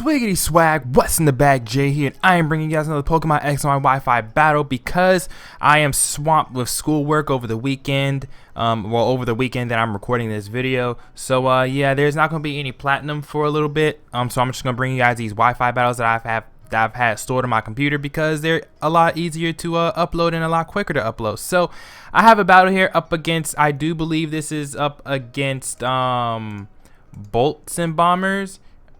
Swiggity swag, what's in the bag? Jay here, and I am bringing you guys another Pokemon X on my Wi-Fi battle because I am swamped with schoolwork over the weekend. Over the weekend that I'm recording this video. So yeah, there's not gonna be any platinum for a little bit. So I'm just gonna bring you guys these Wi-Fi battles that I've had stored on my computer because they're a lot easier to upload and a lot quicker to upload. So I have a battle here up against, I do believe this is up against Boltsandbombers.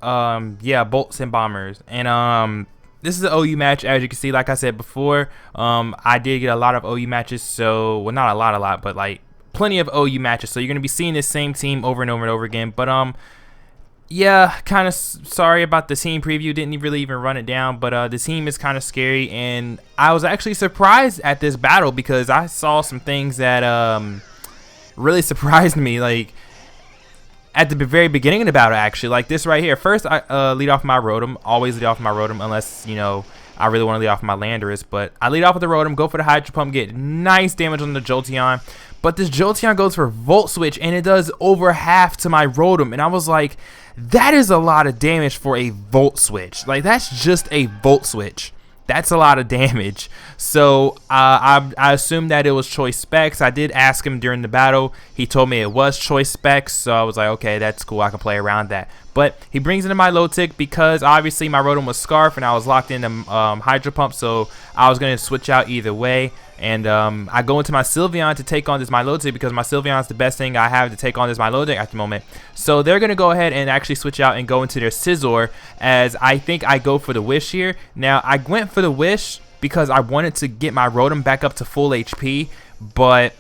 Yeah, Boltsandbombers, and this is an OU match. As you can see, like I said before, I did get a lot of OU matches, so well, not a lot, but like plenty of OU matches, so you're gonna be seeing this same team over and over and over again. But yeah, kind of sorry about the team preview, didn't really even run it down, but the team is kind of scary, and I was actually surprised at this battle because I saw some things that really surprised me, like at the very beginning of the battle, actually, like this right here. First, I lead off my Rotom. Always lead off my Rotom, unless, you know, I really want to lead off my Landorus. But I lead off with the Rotom, go for the Hydro Pump, get nice damage on the Jolteon. But this Jolteon goes for Volt Switch, and it does over half to my Rotom. And I was like, that is a lot of damage for a Volt Switch. Like, that's just a Volt Switch. That's a lot of damage. So I assumed that it was choice specs. I did ask him during the battle. He told me it was choice specs. So I was like, okay, that's cool. I can play around that. But he brings in my low tick because obviously my Rotom was Scarf and I was locked into Hydro Pump. So I was going to switch out either way. And I go into my Sylveon to take on this Milotic because my Sylveon is the best thing I have to take on this Milotic at the moment. So they're going to go ahead and actually switch out and go into their Scizor, as I think I go for the Wish here. Now, I went for the Wish because I wanted to get my Rotom back up to full HP, but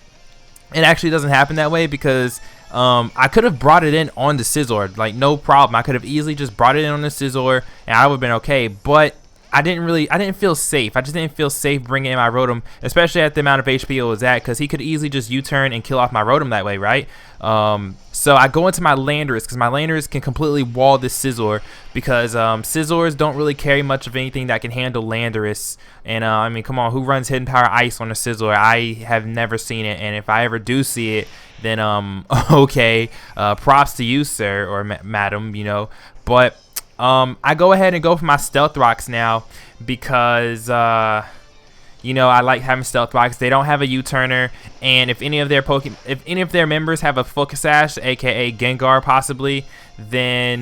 it actually doesn't happen that way because I could have brought it in on the Scizor, like no problem. I could have easily just brought it in on the Scizor and I would have been okay, but I didn't feel safe. I just didn't feel safe bringing in my Rotom, especially at the amount of HP it was at, because he could easily just U-turn and kill off my Rotom that way, right? So I go into my Landorus because my Landorus can completely wall this Scizor because Scizors don't really carry much of anything that can handle Landorus. And I mean, come on, who runs Hidden Power Ice on a Scizor? I have never seen it, and if I ever do see it, then okay, props to you, sir, or madam, you know. But I go ahead and go for my Stealth Rocks now because you know, I like having Stealth Rocks. They don't have a U-turner, and if any of their members have a Focus Sash, aka Gengar possibly, then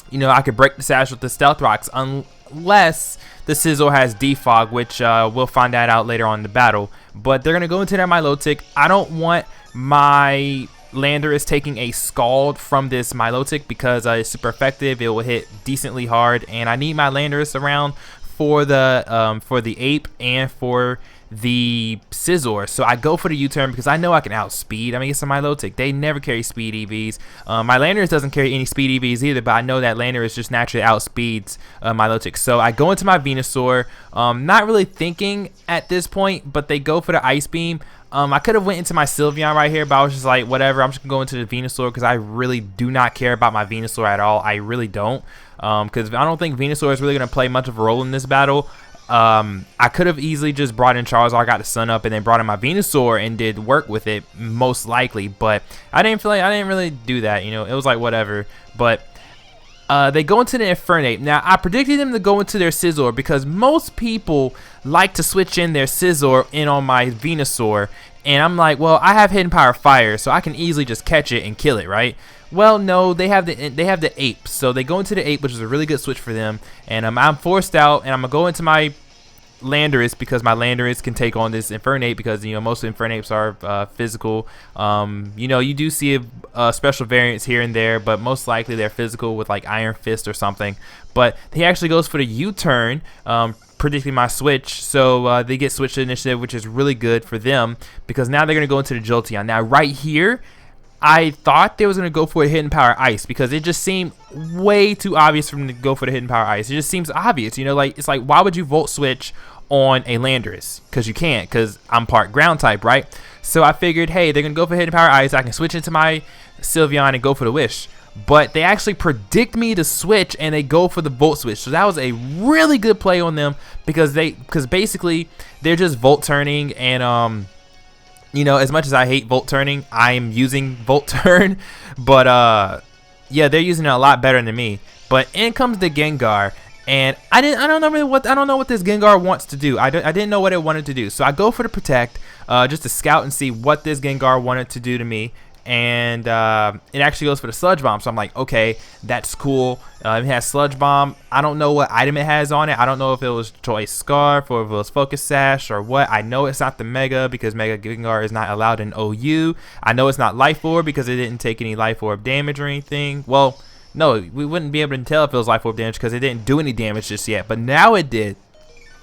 you know, I could break the Sash with the Stealth Rocks unless the Scizor has Defog, which we'll find that out later on in the battle. But they're gonna go into their Milotic. I don't want my Landorus taking a Scald from this Milotic because it's super effective. It will hit decently hard, and I need my Landorus around for the Ape and for the Scizor. So I go for the U-turn because I know I can outspeed. I mean, it's a Milotic. They never carry speed EVs. My Landorus doesn't carry any speed EVs either, but I know that Landorus just naturally outspeeds Milotic. So I go into my Venusaur, not really thinking at this point, but they go for the Ice Beam. I could have went into my Sylveon right here, but I was just like, whatever, I'm just gonna go into the Venusaur because I really do not care about my Venusaur at all. I really don't, because I don't think Venusaur is really gonna play much of a role in this battle. I could have easily just brought in Charizard, I got the Sun Up, and then brought in my Venusaur and did work with it, most likely. But I didn't really do that, you know. It was like whatever. But they go into the Infernape. Now, I predicted them to go into their Scizor because most people like to switch in their Scizor in on my Venusaur. And I'm like, well, I have Hidden Power Fire, so I can easily just catch it and kill it, right? Well, no, they have the Ape. So they go into the Ape, which is a really good switch for them. And I'm forced out, and I'm going to go into my Landorus because my Landorus can take on this Infernape because, you know, most Infernapes are physical. You know, you do see special variants here and there, but most likely they're physical with like Iron Fist or something. But he actually goes for the U-turn, predicting my switch, so they get switched to initiative, which is really good for them because now they're going to go into the Jolteon. Now right here, I thought they was going to go for a Hidden Power Ice because it just seemed way too obvious for them to go for the Hidden Power Ice. It just seems obvious, you know, like it's like, why would you Volt Switch on a Landorus? Because you can't, because I'm part ground type, right? So I figured, hey, they're going to go for Hidden Power Ice. I can switch into my Sylveon and go for the Wish. But they actually predict me to switch and they go for the Volt Switch. So that was a really good play on them because basically they're just Volt turning, and you know, as much as I hate Volt turning, I am using Volt turn, but yeah, they're using it a lot better than me. But in comes the Gengar, and I don't know what this Gengar wants to do. I didn't know what it wanted to do, so I go for the protect, just to scout and see what this Gengar wanted to do to me. And it actually goes for the Sludge Bomb, so I'm like, okay, that's cool. It has Sludge Bomb. I don't know what item it has on it. I don't know if it was Choice Scarf or if it was Focus Sash or what. I know it's not the Mega because Mega Gengar is not allowed in OU. I know it's not Life Orb because it didn't take any Life Orb damage or anything. Well, no, we wouldn't be able to tell if it was Life Orb damage because it didn't do any damage just yet. But now it did,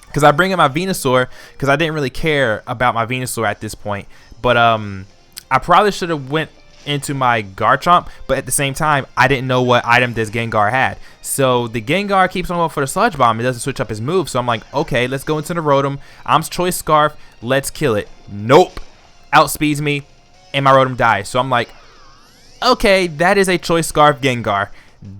because I bring in my Venusaur because I didn't really care about my Venusaur at this point. But I probably should have went into my Garchomp, but at the same time, I didn't know what item this Gengar had. So the Gengar keeps on going for the Sludge Bomb. It doesn't switch up his move. So I'm like, okay, let's go into the Rotom. I'm Choice Scarf. Let's kill it. Nope. Outspeeds me, and my Rotom dies. So I'm like, okay, that is a Choice Scarf Gengar.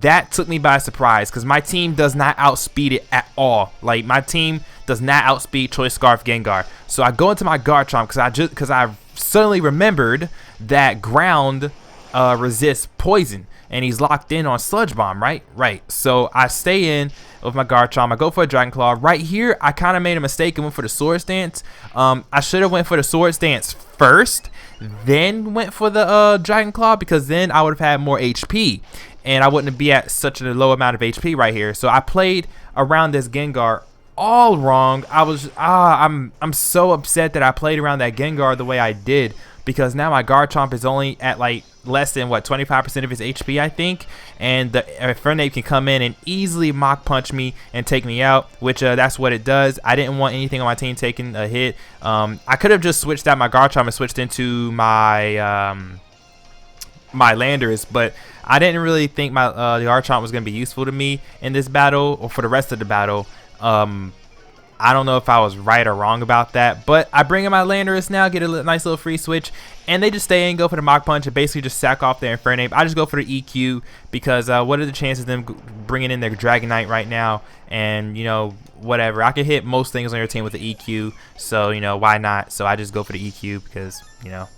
That took me by surprise because my team does not outspeed it at all. Like, my team does not outspeed Choice Scarf Gengar. So I go into my Garchomp because I suddenly remembered that ground resists poison, and he's locked in on Sludge Bomb, right? So I stay in with my Garchomp. I go for a Dragon Claw. Right here, I kind of made a mistake and went for the Swords Dance. I should have went for the Swords Dance first, then went for the Dragon Claw, because then I would have had more HP, and I wouldn't be at such a low amount of HP right here. So I played around this Gengar all wrong. I'm so upset that I played around that Gengar the way I did, because now my Garchomp is only at like less than what, 25% of his HP, I think, and the Fernape can come in and easily Mach Punch me and take me out, which that's what it does. I didn't want anything on my team taking a hit. I could have just switched out my Garchomp and switched into my my Landorus, but I didn't really think my the Garchomp was going to be useful to me in this battle or for the rest of the battle. I don't know if I was right or wrong about that, but I bring in my Landorus now, get a nice little free switch, and they just stay in, go for the Mach Punch, and basically just sack off their Infernape. I just go for the EQ because what are the chances of them bringing in their Dragonite right now? And, you know, whatever. I can hit most things on your team with the EQ, so, you know, why not? So I just go for the EQ because, you know,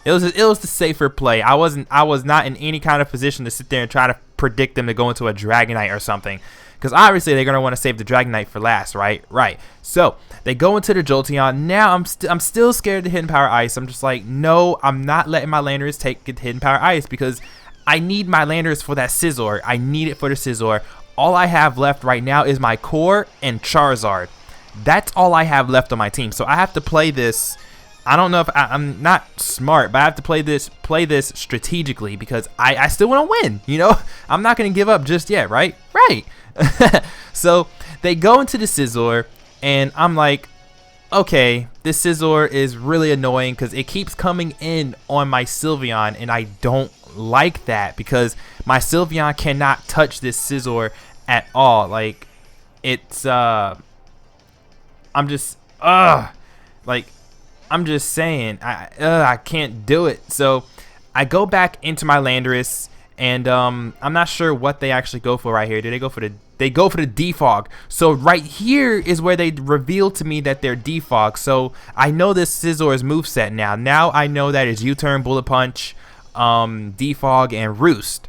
it was the safer play. I was not in any kind of position to sit there and try to predict them to go into a Dragonite or something, because obviously they're gonna want to save the Dragonite for last, right? So they go into the Jolteon. Now I'm still scared to Hidden Power Ice. I'm just like, no, I'm not letting my Landorus take Hidden Power Ice because I need my Landorus for that Scizor. I need it for the Scizor. All I have left right now is my Core and Charizard. That's all I have left on my team. So I have to play this. I don't know if I'm not smart, but I have to play this strategically because I still want to win. You know, I'm not gonna give up just yet, right? So they go into the Scizor, and I'm like, okay, this Scizor is really annoying because it keeps coming in on my Sylveon, and I don't like that because my Sylveon cannot touch this Scizor at all. Like, it's I'm just saying, I can't do it. So I go back into my Landorus, and I'm not sure what they actually go for right here. Do they go for the Defog? So right here is where they reveal to me that they're Defog. So I know this Scizor's moveset now. Now I know that it's U-turn, Bullet Punch, Defog, and Roost.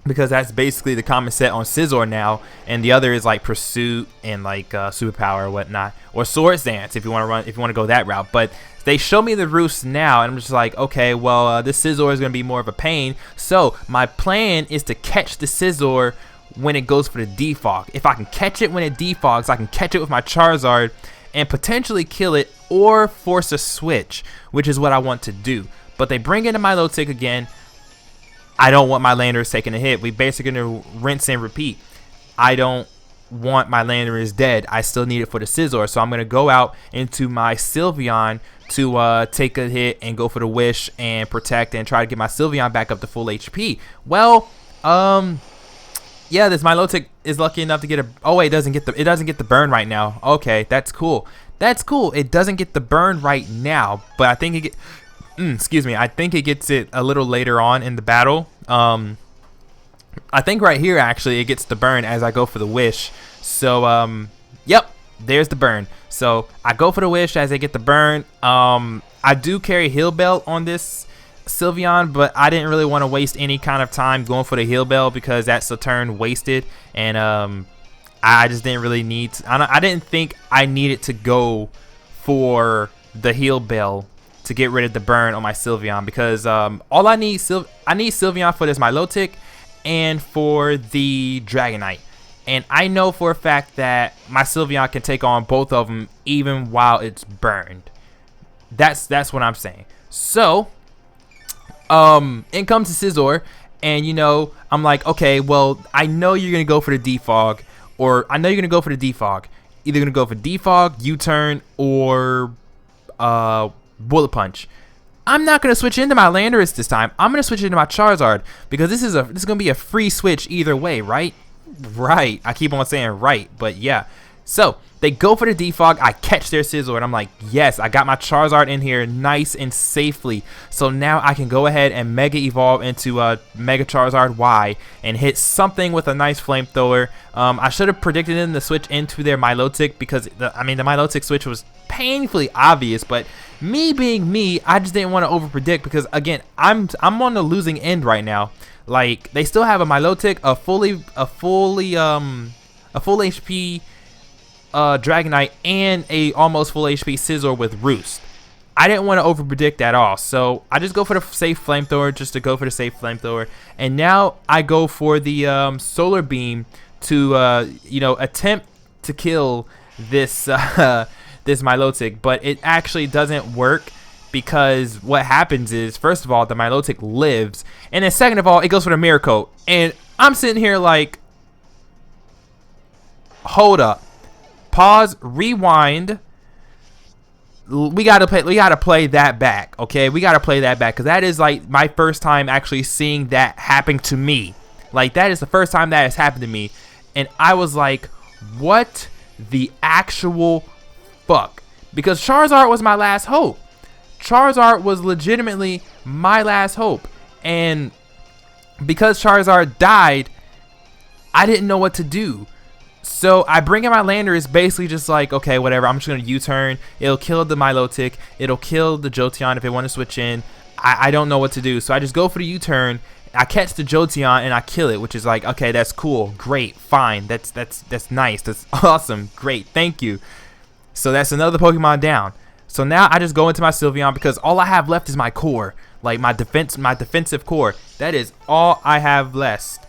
Because that's basically the common set on Scizor now, and the other is like Pursuit and like Superpower or whatnot, or Swords Dance if you want to go that route. But they show me the Roost now, and I'm just like, okay, well, this Scizor is going to be more of a pain. So my plan is to catch the Scizor when it goes for the Defog. If I can catch it when it defogs, I can catch it with my Charizard and potentially kill it or force a switch, which is what I want to do. But they bring in the Milotic again. I don't want my Landorus taking a hit. We basically going to rinse and repeat. I don't want my Landorus dead. I still need it for the Scizor. So I'm going to go out into my Sylveon to take a hit and go for the Wish and protect and try to get my Sylveon back up to full HP. Well, yeah, this Milotic is lucky enough to get a... Oh, wait, it doesn't get the burn right now. Okay, that's cool. That's cool. It doesn't get the burn right now, but I think it get... excuse me, I think it gets it a little later on in the battle. I think right here actually it gets the burn as I go for the Wish. So yep, there's the burn. So I go for the Wish as I get the burn. I do carry Heal Belt on this Sylveon, but I didn't really want to waste any kind of time going for the Heal Bell because that's a turn wasted, and I just didn't really need to, I didn't think I needed to go for the Heal Bell to get rid of the burn on my Sylveon, because all I need Sylveon for this Milotic and for the Dragonite. And I know for a fact that my Sylveon can take on both of them even while it's burned. That's what I'm saying. So, in comes the Scizor, and you know, I'm like, okay, well, I know you're gonna go for the Defog, or I know you're gonna go for the Defog. Either gonna go for Defog, U-turn, or Bullet Punch. I'm not gonna switch into my Landorus this time. I'm gonna switch into my Charizard, because this is gonna be a free switch either way, right? Right. I keep on saying right, but yeah. So they go for the Defog. I catch their Scizor, and I'm like, yes, I got my Charizard in here nice and safely. So now I can go ahead and Mega Evolve into Mega Charizard Y and hit something with a nice Flamethrower. I should have predicted them to switch into their Milotic, because the Milotic switch was painfully obvious, but me being me, I just didn't want to overpredict, because again, I'm on the losing end right now. Like, they still have a Milotic, a full HP Dragonite, and a almost full HP Scizor with Roost. I didn't want to overpredict at all, so I just go for the safe Flamethrower, just to go for the safe Flamethrower. And now I go for the Solar Beam to you know, attempt to kill this this Milotic, but it actually doesn't work, because what happens is, first of all, the Milotic lives, and then second of all, it goes for the Mirror Coat, and I'm sitting here like, hold up, pause, rewind. We gotta play that back, okay? We gotta play that back, because that is like my first time actually seeing that happen to me. Like, that is the first time that has happened to me, and I was like, what the actual fuck? Because Charizard was my last hope. Charizard was legitimately my last hope, and because Charizard died, I didn't know what to do. So I bring in my Landorus, basically just like, okay, whatever, I'm just going to U-turn. It'll kill the Milotic. It'll kill the Jolteon if it want to switch in. I don't know what to do. So I just go for the U-turn. I catch the Jolteon and I kill it, which is like, okay, that's cool. Great. Fine. That's nice. That's awesome. Great. Thank you. So that's another Pokemon down. So now I just go into my Sylveon, because all I have left is my core. Like, my defensive core. That is all I have left.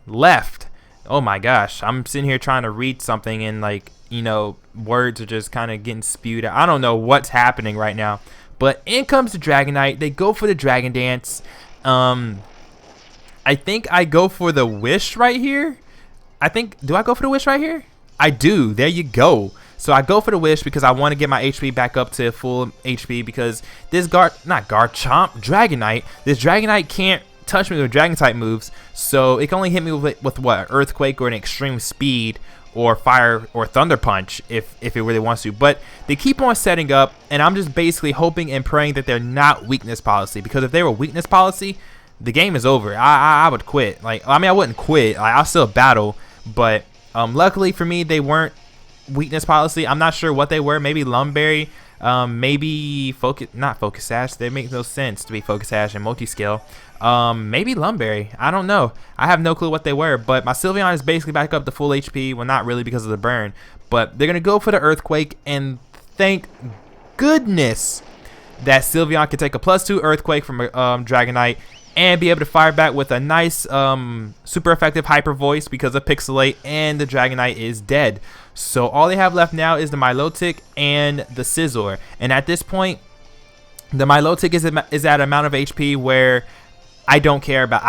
Left. Oh my gosh, I'm sitting here trying to read something, and like, you know, words are just kind of getting spewed out. I don't know what's happening right now. But in comes the Dragonite. They go for the Dragon Dance. I think I go for the Wish right here. Do I go for the Wish right here? I do. There you go. So I go for the Wish, because I want to get my HP back up to full HP, because this Dragonite, this Dragonite can't touch me with Dragon type moves, so it can only hit me with what, Earthquake or an Extreme Speed or Fire or Thunder Punch if it really wants to. But they keep on setting up, and I'm just basically hoping and praying that they're not Weakness Policy, because if they were Weakness Policy, the game is over. I would quit. Like, I mean, I wouldn't quit. Like, I'll still battle, but luckily for me, they weren't Weakness Policy. I'm not sure what they were. Maybe Lumberry, maybe not Focus Sash. They make no sense to be Focus Sash and Multi-Scale. Maybe Lumberry. I don't know. I have no clue what they were, but my Sylveon is basically back up to full HP. Well, not really, because of the burn, but they're gonna go for the Earthquake, and thank goodness that Sylveon can take a +2 Earthquake from Dragonite and be able to fire back with a nice super effective Hyper Voice because of Pixelate, and the Dragonite is dead. So all they have left now is the Milotic and the Scizor, and at this point, the Milotic is at an amount of HP where I don't care about.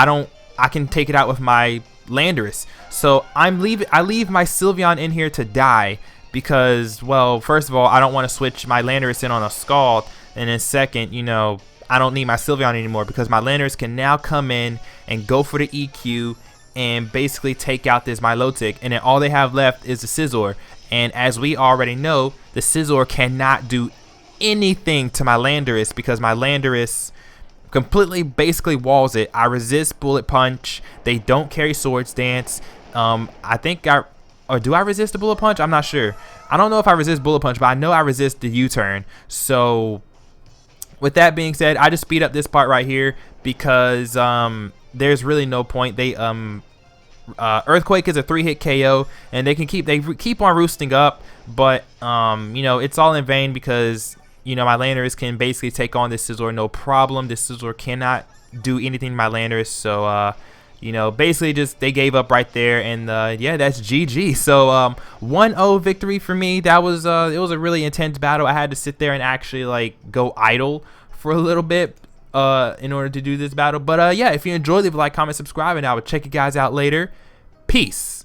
I can take it out with my Landorus. So I leave my Sylveon in here to die, because, well, first of all, I don't want to switch my Landorus in on a Scald, and then second, you know, I don't need my Sylveon anymore, because my Landorus can now come in and go for the EQ and basically take out this Milotic, and then all they have left is the Scizor. And as we already know, the Scizor cannot do anything to my Landorus, because my Landorus completely basically walls it. I resist Bullet Punch. They don't carry Swords Dance. I think or do I resist the Bullet Punch? I'm not sure. I don't know if I resist Bullet Punch, but I know I resist the U-turn. So with that being said, I just speed up this part right here because there's really no point. They Earthquake is a 3-hit KO, and they keep on roosting up, but you know, it's all in vain because, you know, my Landorus can basically take on this Scizor no problem. This Scizor cannot do anything to my Landorus, so you know, basically just they gave up right there, and yeah, that's GG. So 1-0 victory for me. That was it was a really intense battle. I had to sit there and actually like go idle for a little bit in order to do this battle. But yeah, if you enjoyed, leave a like, comment, subscribe, and I will check you guys out later. Peace.